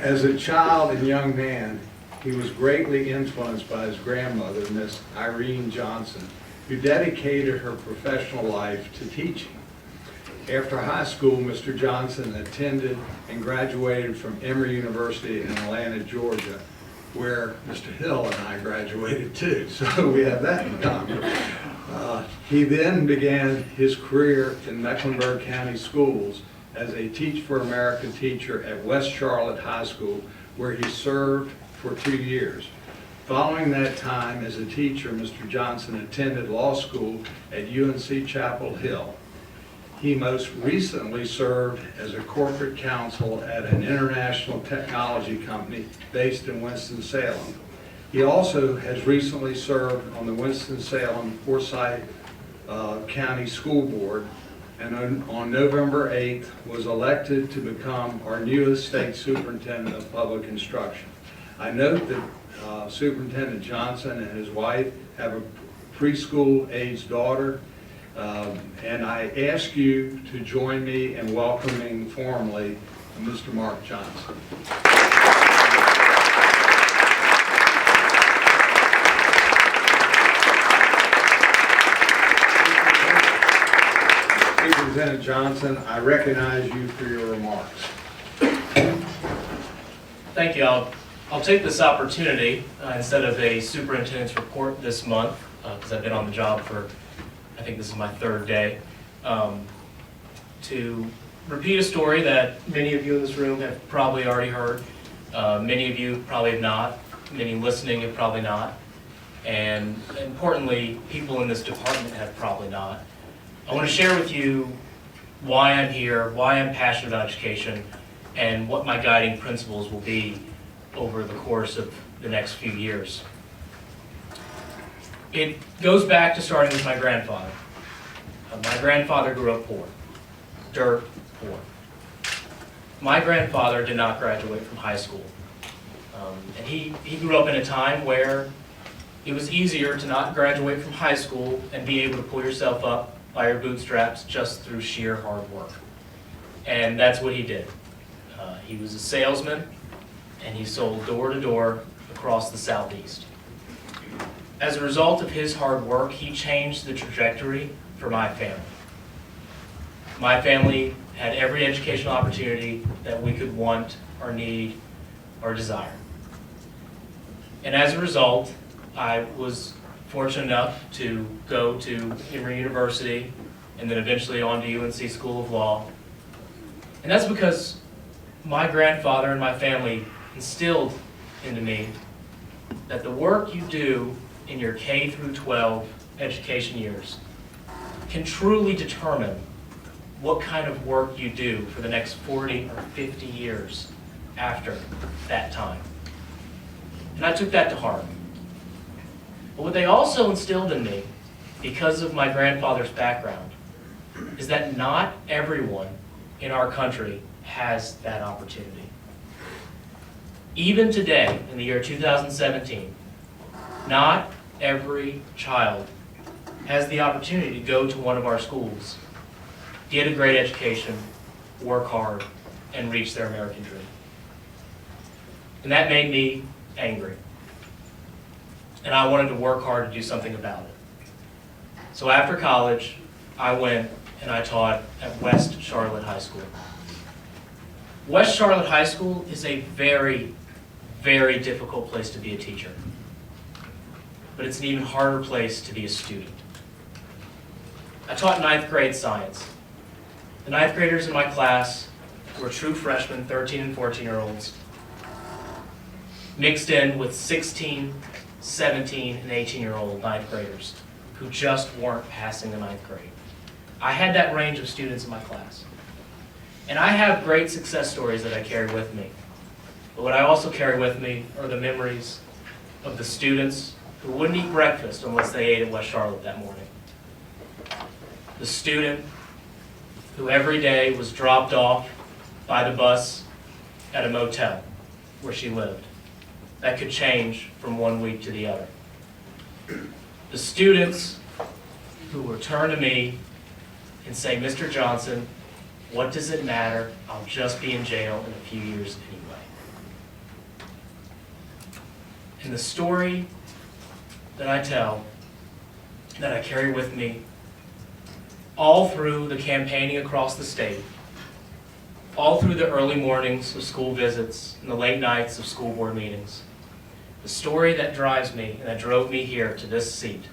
As a child and young man, he was greatly influenced by his grandmother, Miss Irene Johnson, who dedicated her professional life to teaching. After high school, Mr. Johnson attended and graduated from Emory University in Atlanta, Georgia, where Mr. Hill and I graduated too, so we have that in common. He then began his career in Mecklenburg County Schools as a Teach for America teacher at West Charlotte High School, where he served for 2 years. Following that time as a teacher, Mr. Johnson attended law school at UNC Chapel Hill. He most recently served as a corporate counsel at an international technology company based in Winston-Salem. He also has recently served on the Winston-Salem Forsyth County School Board, and on November 8th was elected to become our newest State Superintendent of Public Instruction. I note that Superintendent Johnson and his wife have a preschool-aged daughter, and I ask you to join me in welcoming formally Mr. Mark Johnson. Superintendent Johnson, I recognize you for your remarks. Thank you. I'll take this opportunity instead of a superintendent's report this month, because I've been on the job for, I think this is my 3rd day, to repeat a story that many of you in this room have probably already heard. Many of you probably have not. Many listening have probably not. And importantly, people in this department have probably not. I want to share with you why I'm here, why I'm passionate about education, and what my guiding principles will be over the course of the next few years. It goes back to starting with my grandfather. My grandfather grew up poor, dirt poor. My grandfather did not graduate from high school. And he grew up in a time where it was easier to not graduate from high school and be able to pull yourself up by your bootstraps just through sheer hard work. And that's what he did. He was a salesman, and he sold door to door across the Southeast. As a result of his hard work, he changed the trajectory for my family. My family had every educational opportunity that we could want or need or desire. And as a result, I was fortunate enough to go to Emory University and then eventually on to UNC School of Law. And that's because my grandfather and my family instilled into me that the work you do in your K through 12 education years can truly determine what kind of work you do for the next 40 or 50 years after that time. And I took that to heart. But what they also instilled in me, because of my grandfather's background, is that not everyone in our country has that opportunity. Even today, in the year 2017, not every child has the opportunity to go to one of our schools, get a great education, work hard, and reach their American dream. And that made me angry. And I wanted to work hard to do something about it. So after college, I went and I taught at West Charlotte High School. West Charlotte High School is a very, very difficult place to be a teacher. But it's an even harder place to be a student. I taught 9th grade science. The 9th graders in my class were true freshmen, 13 and 14-year-olds, mixed in with 16, 17, and 18-year-old 9th graders who just weren't passing the 9th grade. I had that range of students in my class. And I have great success stories that I carry with me. But what I also carry with me are the memories of the students who wouldn't eat breakfast unless they ate at West Charlotte that morning. The student who every day was dropped off by the bus at a motel where she lived. That could change from one week to the other. The students who would turn to me and say, "Mr. Johnson, What does it matter? I'll just be in jail in a few years anyway. And the story that I tell, that I carry with me all through the campaigning across the state, all through the early mornings of school visits and the late nights of school board meetings, the story that drives me and that drove me here to this seat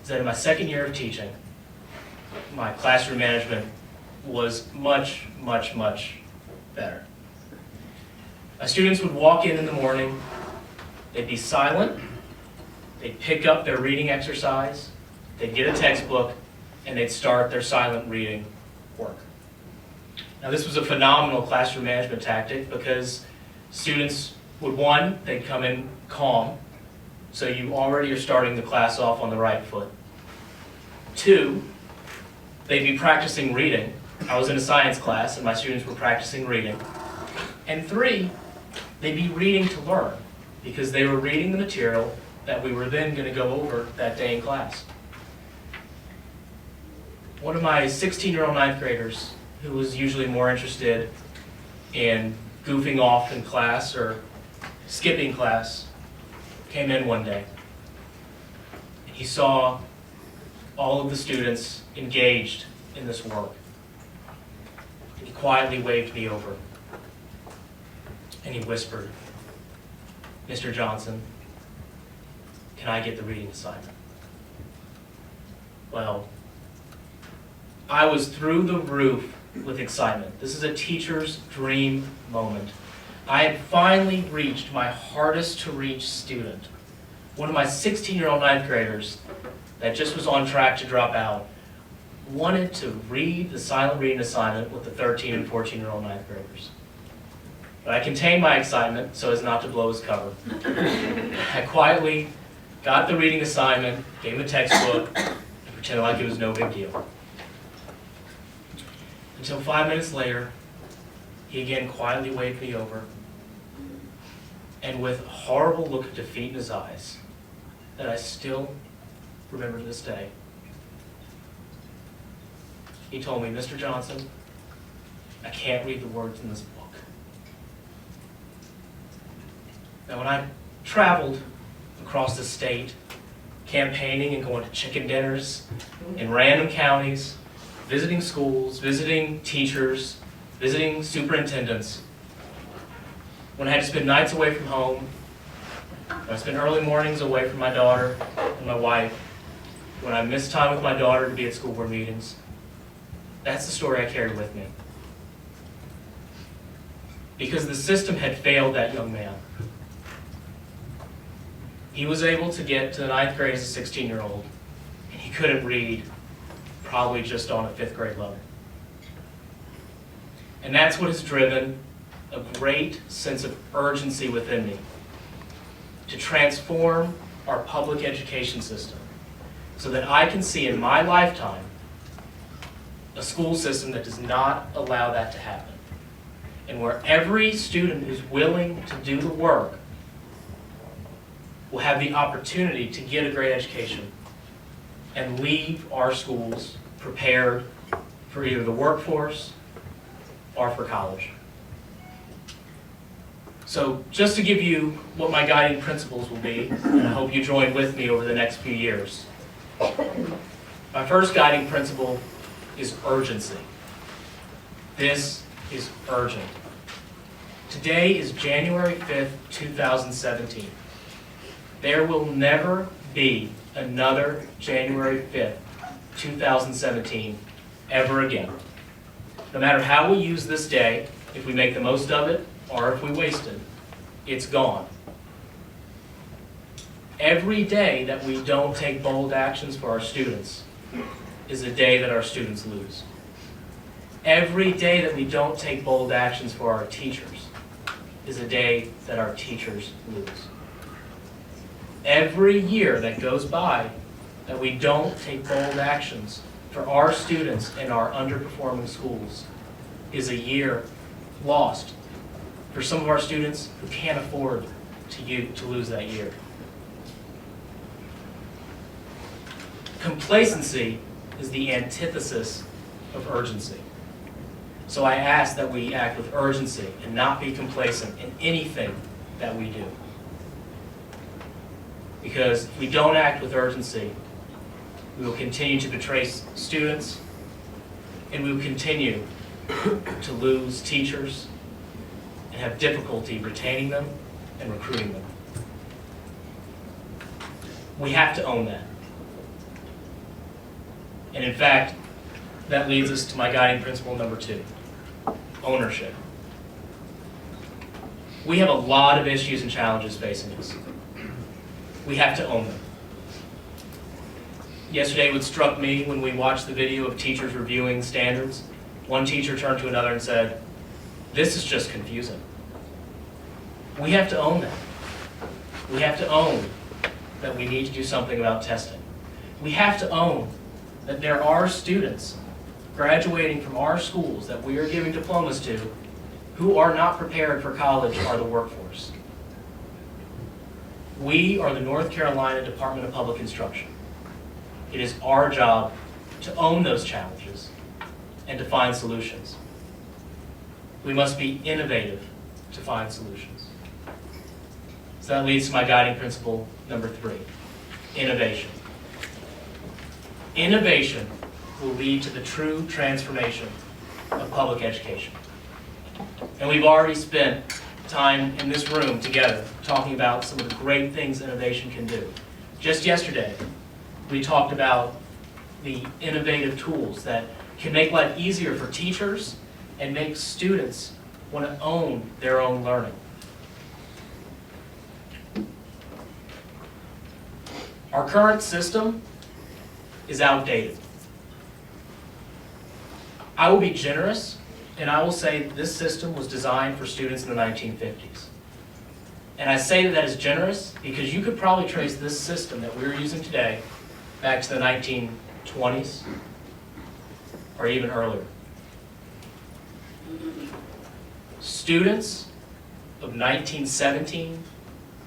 is that in my second year of teaching, my classroom management was much, much, much better. My students would walk in the morning, they'd be silent, they'd pick up their reading exercise, they'd get a textbook, and they'd start their silent reading work. Now this was a phenomenal classroom management tactic because students would, one, they'd come in calm, so you already are starting the class off on the right foot. Two, they'd be practicing reading. I was in a science class and my students were practicing reading. And three, they'd be reading to learn because they were reading the material that we were then going to go over that day in class. One of my 16-year-old ninth graders, who was usually more interested in goofing off in class or skipping class, came in one day. And he saw all of the students engaged in this work. And he quietly waved me over. And he whispered, "Mr. Johnson, can I get the reading assignment?" Well, I was through the roof with excitement. This is a teacher's dream moment. I had finally reached my hardest to reach student. One of my 16-year-old ninth graders that just was on track to drop out wanted to read the silent reading assignment with the 13 and 14-year-old ninth graders. But I contained my excitement so as not to blow his cover. I quietly got the reading assignment, gave him a textbook, and pretended like it was no big deal. Until 5 minutes later, he again quietly waved me over, and with a horrible look of defeat in his eyes that I still remember to this day, he told me, "Mr. Johnson, I can't read the words in this book." Now, when I traveled across the state, campaigning and going to chicken dinners in random counties, visiting schools, visiting teachers, visiting superintendents, when I had to spend nights away from home, when I spent early mornings away from my daughter and my wife, when I missed time with my daughter to be at school board meetings, that's the story I carried with me. Because the system had failed that young man. He was able to get to the ninth grade as a 16-year-old, and he couldn't read probably just on a 5th grade level. And that's what has driven a great sense of urgency within me to transform our public education system so that I can see in my lifetime a school system that does not allow that to happen, and where every student who's willing to do the work will have the opportunity to get a great education and leave our schools prepared for either the workforce or for college. So just to give you what my guiding principles will be, and I hope you join with me over the next few years. My first guiding principle is urgency. This is urgent. Today is January 5th, 2017. There will never be another January 5th, 2017 ever again. No matter how we use this day, if we make the most of it or if we waste it, it's gone. Every day that we don't take bold actions for our students is a day that our students lose. Every day that we don't take bold actions for our teachers is a day that our teachers lose. Every year that goes by that we don't take bold actions for our students in our underperforming schools is a year lost for some of our students who can't afford to lose that year. Complacency is the antithesis of urgency. So I ask that we act with urgency and not be complacent in anything that we do. Because if we don't act with urgency, we will continue to betray students, and we will continue to lose teachers and have difficulty retaining them and recruiting them. We have to own that. And in fact, that leads us to my guiding principle number 2, ownership. We have a lot of issues and challenges facing us. We have to own them. Yesterday, what struck me when we watched the video of teachers reviewing standards, one teacher turned to another and said, "This is just confusing." We have to own that. We have to own that we need to do something about testing. We have to own that there are students graduating from our schools that we are giving diplomas to who are not prepared for college or the workforce. We are the North Carolina Department of Public Instruction. It is our job to own those challenges and to find solutions. We must be innovative to find solutions. So that leads to my guiding principle number 3, innovation. Innovation will lead to the true transformation of public education. And we've already spent time in this room together talking about some of the great things innovation can do. Just yesterday, we talked about the innovative tools that can make life easier for teachers and make students want to own their own learning. Our current system is outdated. I will be generous and I will say this system was designed for students in the 1950s. And I say that is generous because you could probably trace this system that we're using today back to the 1920s or even earlier. Students of 1917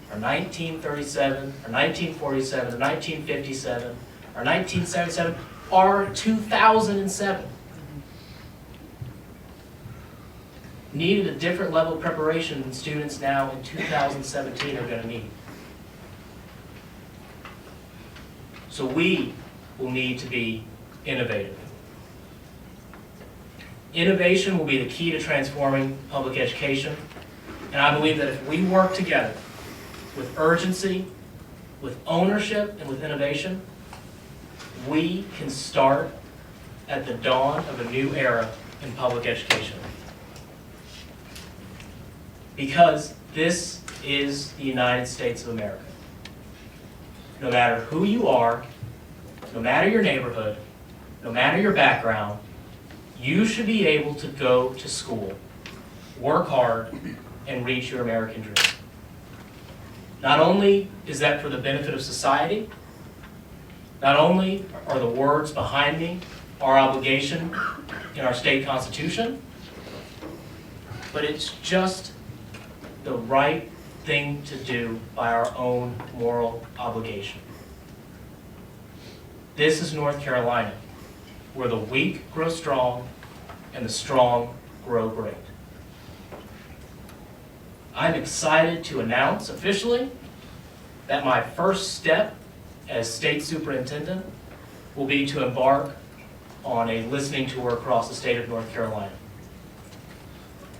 or 1937 or 1947 or 1957 or 1977 are 2007. Needed a different level of preparation than students now in 2017 are going to need. So we will need to be innovative. Innovation will be the key to transforming public education, and I believe that if we work together with urgency, with ownership, and with innovation, we can start at the dawn of a new era in public education. Because this is the United States of America. No matter who you are, no matter your neighborhood, no matter your background, you should be able to go to school, work hard, and reach your American dream. Not only is that for the benefit of society, not only are the words behind me our obligation in our state constitution, but it's just the right thing to do by our own moral obligation. This is North Carolina, where the weak grow strong and the strong grow great. I'm excited to announce officially that my first step as State Superintendent will be to embark on a listening tour across the state of North Carolina.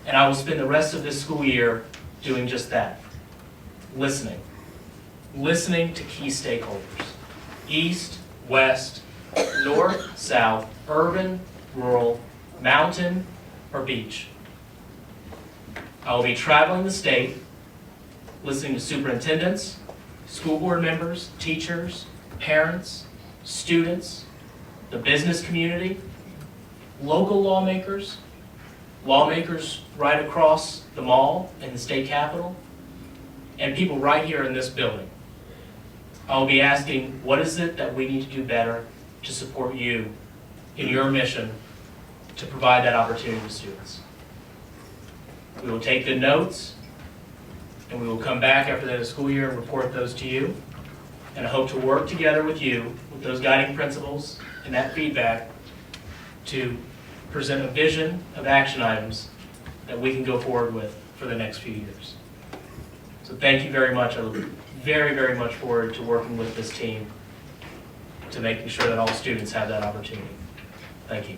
And I will spend the rest of this school year doing just that, listening. Listening to key stakeholders, east, west, north, south, urban, rural, mountain, or beach. I will be traveling the state, listening to superintendents, school board members, teachers, parents, students, the business community, local lawmakers, lawmakers right across the mall in the state capitol, and people right here in this building. I will be asking, what is it that we need to do better to support you in your mission to provide that opportunity to students? We will take good notes, and we will come back after the end of the school year and report those to you. And I hope to work together with you with those guiding principles and that feedback to present a vision of action items that we can go forward with for the next few years. So thank you very much. I look very, very much forward to working with this team to making sure that all students have that opportunity. Thank you.